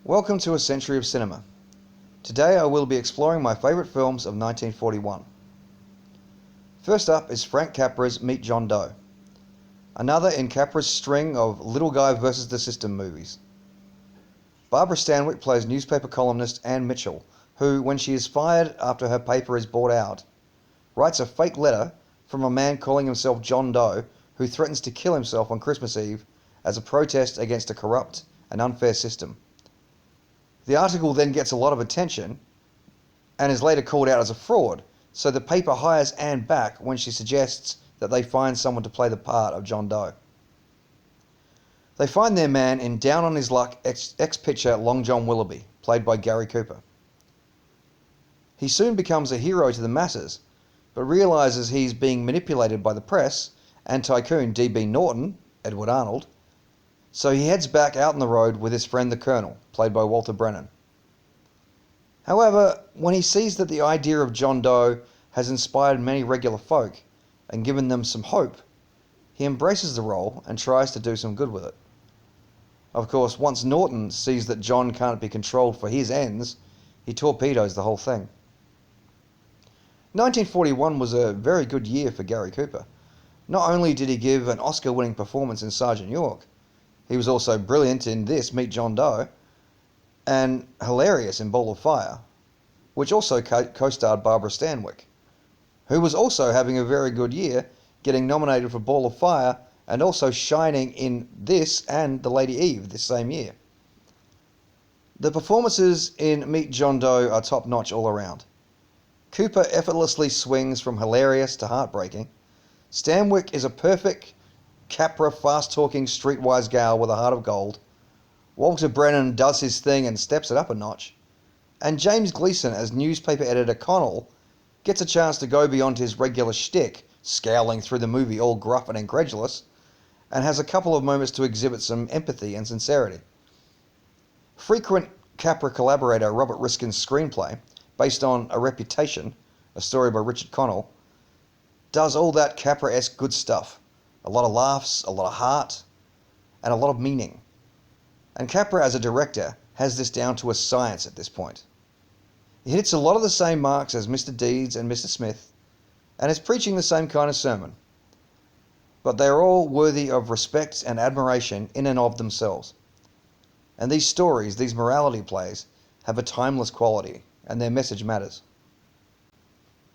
Welcome to A Century of Cinema. Today I will be exploring my favourite films of 1941. First up is Frank Capra's Meet John Doe, another in Capra's string of little guy versus the system movies. Barbara Stanwyck plays newspaper columnist Anne Mitchell, who, when she is fired after her paper is bought out, writes a fake letter from a man calling himself John Doe, who threatens to kill himself on Christmas Eve as a protest against a corrupt and unfair system. The article then gets a lot of attention and is later called out as a fraud, so the paper hires Anne back when she suggests that they find someone to play the part of John Doe. They find their man in down on his luck ex-pitcher Long John Willoughby, played by Gary Cooper. He soon becomes a hero to the masses, but realises he's being manipulated by the press and tycoon D.B. Norton, Edward Arnold, so he heads back out on the road with his friend the Colonel, played by Walter Brennan. However, when he sees that the idea of John Doe has inspired many regular folk and given them some hope, he embraces the role and tries to do some good with it. Of course, once Norton sees that John can't be controlled for his ends, he torpedoes the whole thing. 1941 was a very good year for Gary Cooper. Not only did he give an Oscar-winning performance in Sergeant York, he was also brilliant in this, Meet John Doe, and hilarious in Ball of Fire, which also co-starred Barbara Stanwyck, who was also having a very good year, getting nominated for Ball of Fire and also shining in this and The Lady Eve this same year. The performances in Meet John Doe are top-notch all around. Cooper effortlessly swings from hilarious to heartbreaking. Stanwyck is a perfect Capra, fast-talking, streetwise gal with a heart of gold. Walter Brennan does his thing and steps it up a notch. And James Gleason as newspaper editor Connell gets a chance to go beyond his regular shtick, scowling through the movie all gruff and incredulous, and has a couple of moments to exhibit some empathy and sincerity. Frequent Capra collaborator Robert Riskin's screenplay, based on A Reputation, a story by Richard Connell, does all that Capra-esque good stuff. A lot of laughs, a lot of heart, and a lot of meaning. And Capra as a director has this down to a science at this point. He hits a lot of the same marks as Mr. Deeds and Mr. Smith, and is preaching the same kind of sermon. But they are all worthy of respect and admiration in and of themselves. And these stories, these morality plays, have a timeless quality, and their message matters.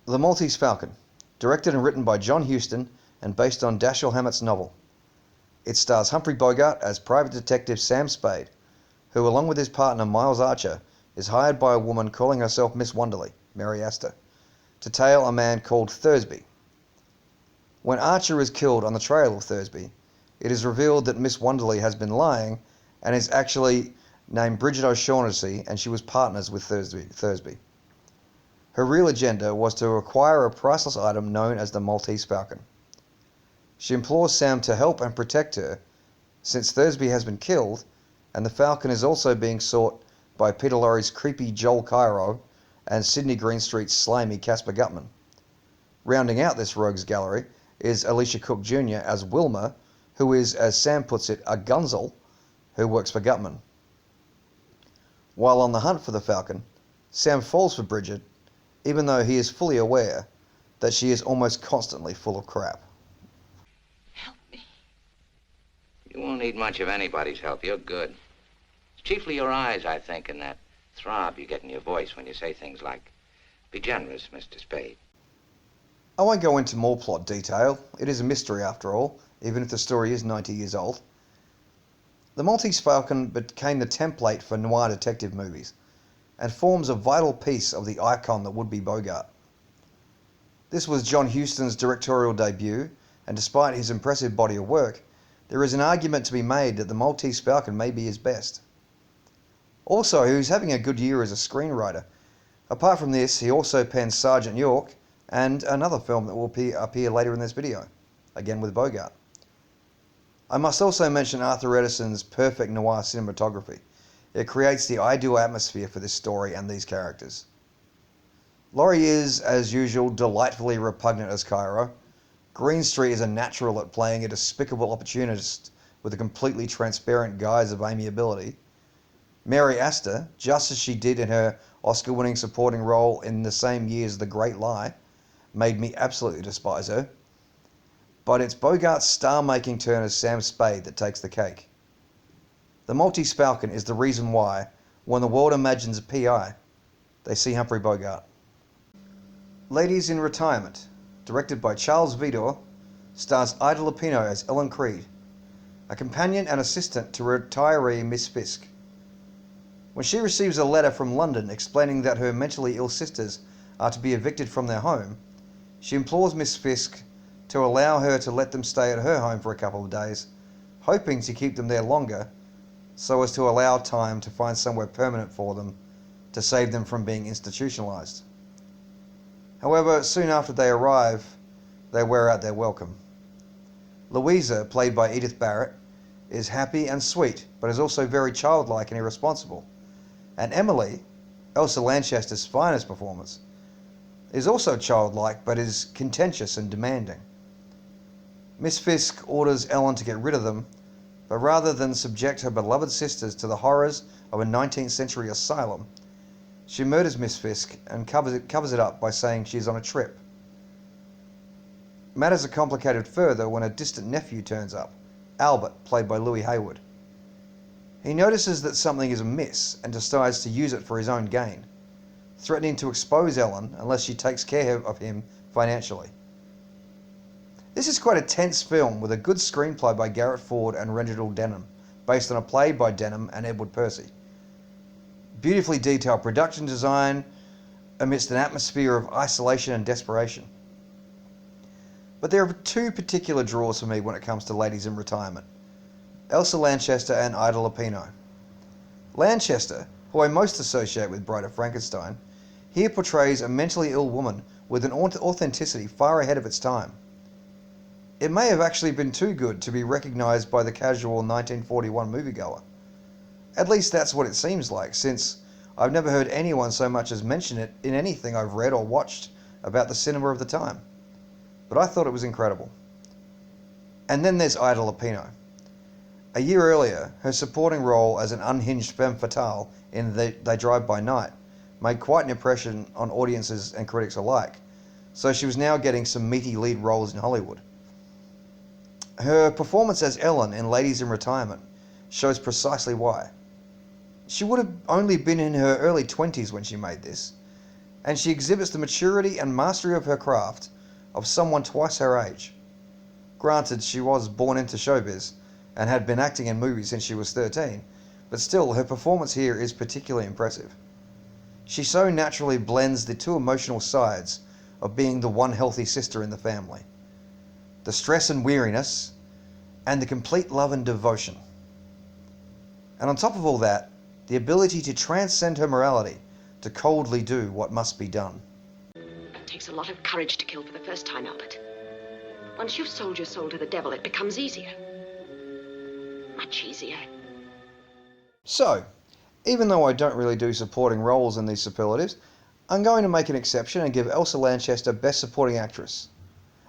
The Maltese Falcon, directed and written by John Huston and based on Dashiell Hammett's novel. It stars Humphrey Bogart as private detective Sam Spade, who along with his partner Miles Archer is hired by a woman calling herself Miss Wonderly, Mary Astor, to tail a man called Thursby. When Archer is killed on the trail of Thursby, it is revealed that Miss Wonderly has been lying and is actually named Bridget O'Shaughnessy, and she was partners with Thursby. Her real agenda was to acquire a priceless item known as the Maltese Falcon. She implores Sam to help and protect her, since Thursby has been killed, and the Falcon is also being sought by Peter Lorre's creepy Joel Cairo and Sidney Greenstreet's slimy Caspar Gutman. Rounding out this rogues gallery is Alicia Cook Jr. as Wilma, who is, as Sam puts it, a gunzel who works for Gutman. While on the hunt for the Falcon, Sam falls for Bridget, even though he is fully aware that she is almost constantly full of crap. You won't need much of anybody's help. You're good. It's chiefly your eyes, I think, and that throb you get in your voice when you say things like, "Be generous, Mr. Spade." I won't go into more plot detail. It is a mystery after all, even if the story is 90 years old. The Maltese Falcon became the template for noir detective movies, and forms a vital piece of the icon that would be Bogart. This was John Huston's directorial debut, and despite his impressive body of work, there is an argument to be made that the Maltese Falcon may be his best. Also, he was having a good year as a screenwriter. Apart from this, he also penned Sergeant York and another film that will appear later in this video, again with Bogart. I must also mention Arthur Edison's perfect noir cinematography. It creates the ideal atmosphere for this story and these characters. Laurie is, as usual, delightfully repugnant as Cairo. Greenstreet is a natural at playing a despicable opportunist with a completely transparent guise of amiability. Mary Astor, just as she did in her Oscar-winning supporting role in the same year as The Great Lie, made me absolutely despise her. But it's Bogart's star-making turn as Sam Spade that takes the cake. The Maltese Falcon is the reason why, when the world imagines a PI, they see Humphrey Bogart. Ladies in Retirement, directed by Charles Vidor, stars Ida Lupino as Ellen Creed, a companion and assistant to retiree Miss Fisk. When she receives a letter from London explaining that her mentally ill sisters are to be evicted from their home, she implores Miss Fisk to allow her to let them stay at her home for a couple of days, hoping to keep them there longer so as to allow time to find somewhere permanent for them to save them from being institutionalized. However, soon after they arrive, they wear out their welcome. Louisa, played by Edith Barrett, is happy and sweet, but is also very childlike and irresponsible. And Emily, Elsa Lanchester's finest performance, is also childlike, but is contentious and demanding. Miss Fisk orders Ellen to get rid of them, but rather than subject her beloved sisters to the horrors of a 19th century asylum, she murders Miss Fisk and covers it up by saying she's on a trip. Matters are complicated further when a distant nephew turns up, Albert, played by Louis Hayward. He notices that something is amiss and decides to use it for his own gain, threatening to expose Ellen unless she takes care of him financially. This is quite a tense film with a good screenplay by Garrett Ford and Reginald Denham, based on a play by Denham and Edward Percy. Beautifully detailed production design amidst an atmosphere of isolation and desperation. But there are two particular draws for me when it comes to Ladies in Retirement: Elsa Lanchester and Ida Lupino. Lanchester, who I most associate with Bride of Frankenstein, here portrays a mentally ill woman with an authenticity far ahead of its time. It may have actually been too good to be recognised by the casual 1941 moviegoer. At least that's what it seems like, since I've never heard anyone so much as mention it in anything I've read or watched about the cinema of the time. But I thought it was incredible. And then there's Ida Lupino. A year earlier, her supporting role as an unhinged femme fatale in They Drive By Night made quite an impression on audiences and critics alike, so she was now getting some meaty lead roles in Hollywood. Her performance as Ellen in Ladies in Retirement shows precisely why. She would have only been in her early 20s when she made this, and she exhibits the maturity and mastery of her craft of someone twice her age. Granted, she was born into showbiz and had been acting in movies since she was 13, but still, her performance here is particularly impressive. She so naturally blends the two emotional sides of being the one healthy sister in the family: the stress and weariness, and the complete love and devotion. And on top of all that, the ability to transcend her morality to coldly do what must be done. It takes a lot of courage to kill for the first time, Albert. Once you've sold your soul to the devil, it becomes easier. Much easier. So, even though I don't really do supporting roles in these superlatives, I'm going to make an exception and give Elsa Lanchester Best Supporting Actress.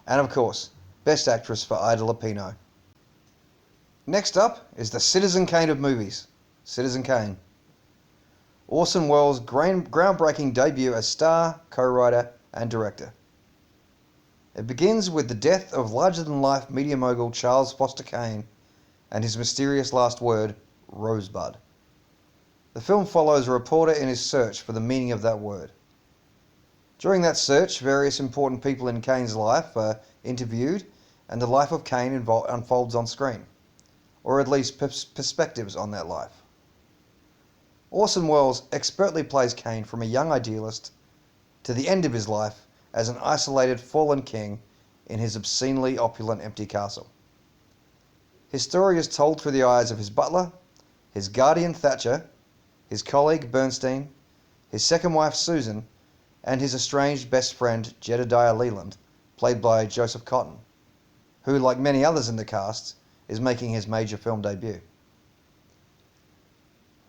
And of course, Best Actress for Ida Lupino. Next up is the Citizen Kane of movies, Citizen Kane. Orson Welles' groundbreaking debut as star, co-writer, and director. It begins with the death of larger-than-life media mogul Charles Foster Kane and his mysterious last word, Rosebud. The film follows a reporter in his search for the meaning of that word. During that search, various important people in Kane's life are interviewed, and the life of Kane unfolds on screen, or at least perspectives on that life. Orson Welles expertly plays Kane from a young idealist to the end of his life as an isolated fallen king in his obscenely opulent empty castle. His story is told through the eyes of his butler, his guardian Thatcher, his colleague Bernstein, his second wife Susan, and his estranged best friend Jedediah Leland, played by Joseph Cotton, who, like many others in the cast, is making his major film debut.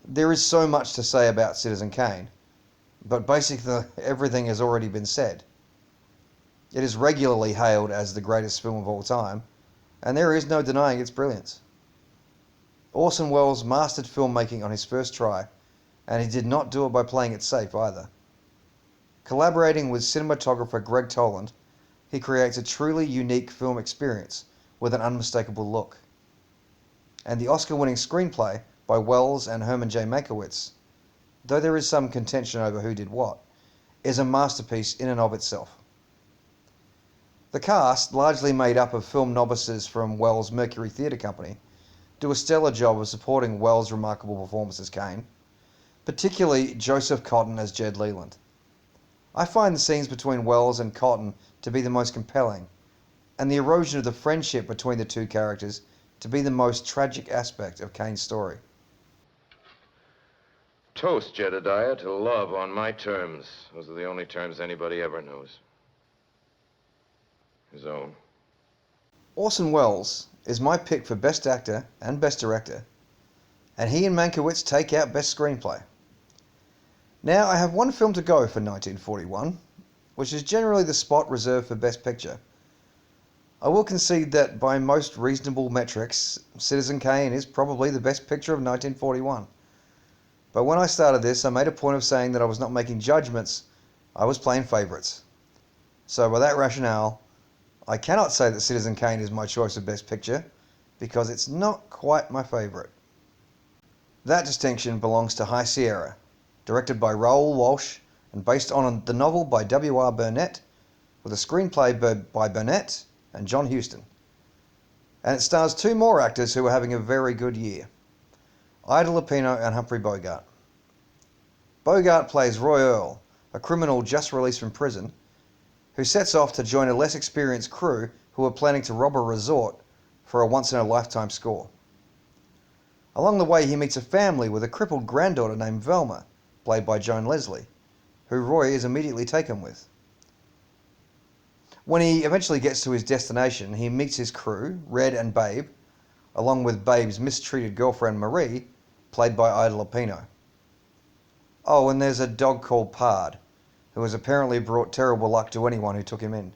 There is so much to say about Citizen Kane, but basically everything has already been said. It is regularly hailed as the greatest film of all time, and there is no denying its brilliance. Orson Welles mastered filmmaking on his first try, and he did not do it by playing it safe either. Collaborating with cinematographer Greg Toland, he creates a truly unique film experience with an unmistakable look. And the Oscar-winning screenplay by Welles and Herman J. Mankiewicz, though there is some contention over who did what, is a masterpiece in and of itself. The cast, largely made up of film novices from Welles' Mercury Theatre Company, do a stellar job of supporting Welles' remarkable performance as Kane, particularly Joseph Cotton as Jed Leland. I find the scenes between Welles and Cotton to be the most compelling, and the erosion of the friendship between the two characters to be the most tragic aspect of Kane's story. Toast, Jedediah, to love on my terms. Those are the only terms anybody ever knows. His own. Orson Welles is my pick for Best Actor and Best Director, and he and Mankiewicz take out Best Screenplay. Now, I have one film to go for 1941, which is generally the spot reserved for Best Picture. I will concede that by most reasonable metrics, Citizen Kane is probably the best picture of 1941. But when I started this, I made a point of saying that I was not making judgments, I was playing favourites. So by that rationale, I cannot say that Citizen Kane is my choice of Best Picture, because it's not quite my favourite. That distinction belongs to High Sierra, directed by Raoul Walsh and based on the novel by W.R. Burnett, with a screenplay by Burnett and John Huston. And it stars two more actors who are having a very good year, Ida Lupino and Humphrey Bogart. Bogart plays Roy Earle, a criminal just released from prison, who sets off to join a less experienced crew who are planning to rob a resort for a once-in-a-lifetime score. Along the way, he meets a family with a crippled granddaughter named Velma, played by Joan Leslie, who Roy is immediately taken with. When he eventually gets to his destination, he meets his crew, Red and Babe, along with Babe's mistreated girlfriend Marie, played by Ida Lupino. Oh, and there's a dog called Pard, who has apparently brought terrible luck to anyone who took him in.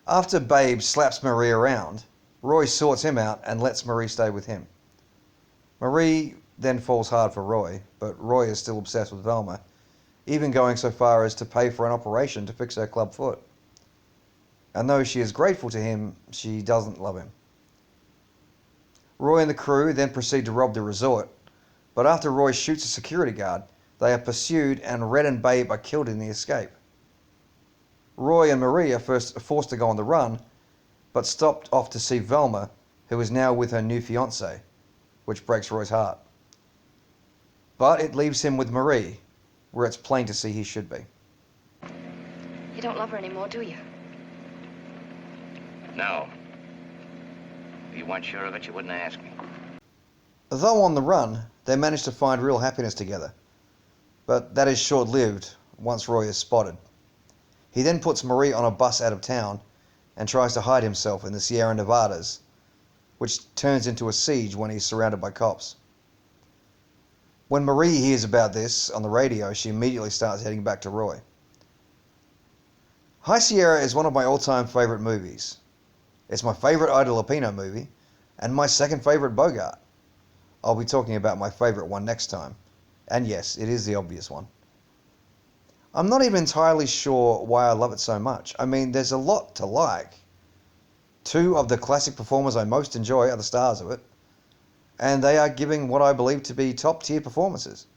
After Babe slaps Marie around, Roy sorts him out and lets Marie stay with him. Marie then falls hard for Roy, but Roy is still obsessed with Velma, even going so far as to pay for an operation to fix her club foot. And though she is grateful to him, she doesn't love him. Roy and the crew then proceed to rob the resort, but after Roy shoots a security guard, they are pursued and Red and Babe are killed in the escape. Roy and Marie are first forced to go on the run, but stopped off to see Velma, who is now with her new fiancé, which breaks Roy's heart. But it leaves him with Marie, where it's plain to see he should be. You don't love her anymore, do you? No. If you weren't sure of it, you wouldn't ask me. Though on the run, they manage to find real happiness together. But that is short-lived once Roy is spotted. He then puts Marie on a bus out of town and tries to hide himself in the Sierra Nevadas, which turns into a siege when he's surrounded by cops. When Marie hears about this on the radio, she immediately starts heading back to Roy. High Sierra is one of my all-time favourite movies. It's my favourite Ida Lupino movie, and my second favourite Bogart. I'll be talking about my favourite one next time. And yes, it is the obvious one. I'm not even entirely sure why I love it so much. I mean, there's a lot to like. Two of the classic performers I most enjoy are the stars of it, and they are giving what I believe to be top-tier performances.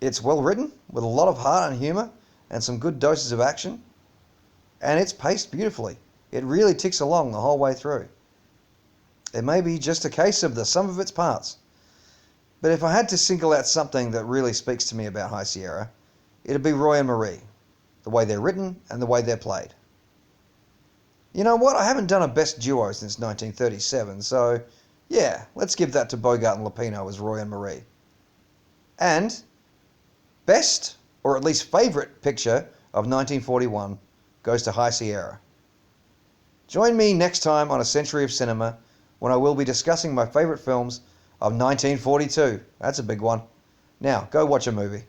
It's well written, with a lot of heart and humour, and some good doses of action, and it's paced beautifully. It really ticks along the whole way through. It may be just a case of the sum of its parts, but if I had to single out something that really speaks to me about High Sierra, it'd be Roy and Marie, the way they're written and the way they're played. You know what? I haven't done a best duo since 1937, so yeah, let's give that to Bogart and Lupino as Roy and Marie. And best, or at least favourite picture of 1941 goes to High Sierra. Join me next time on A Century of Cinema when I will be discussing my favourite films of 1942. That's a big one. Now, go watch a movie.